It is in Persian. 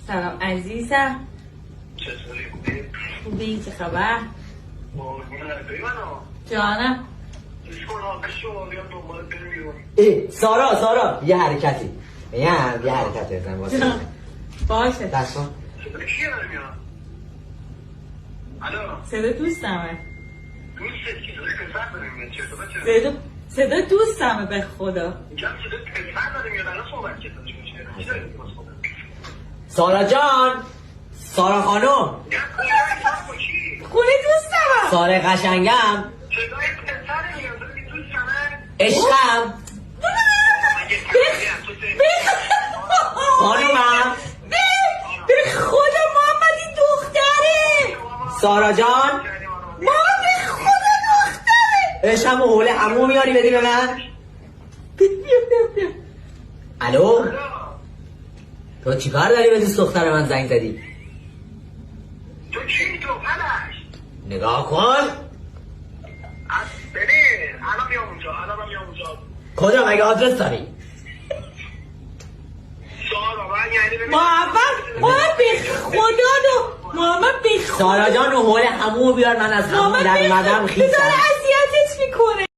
سلام عزیزم. چطوری خوبی؟ خوبی؟ چه خبر؟ منو جانم. سارا یه حرکتی یه حرکت بزن واسه باشه. دست کن. صدا دوستمه. دوستت کی؟ داره پسر داره میاد. چطور بچه؟ صدا دوستمه به خدا. میگم صدا پسر داره میاد. الان صحبت کردن چی داری می‌کنی؟ سارا جان، سارا خانم، خونه دوستمه. سارا قشنگم، صدای پسر میاد. داره میگه دوستمه؟ عشقم، خانومم، به خدا محمد این دختره. سارا جان، محمد به خدا دختره. عشقم و حوله عمو میاری بدی به من؟ بیا. الو، تو چیکار داری به دوست دختر من زنگ زدی؟ تو چی تو پلش؟ نگاه کن. ببین الان میام اونجا. کجا مگه آدرس داری؟ سارا من یعنی ببین محمد به خدا محمد به خدا. سارا جان و حوله عمو بیار من از همون در اومدم خیسم. داره اذیتت میکنه.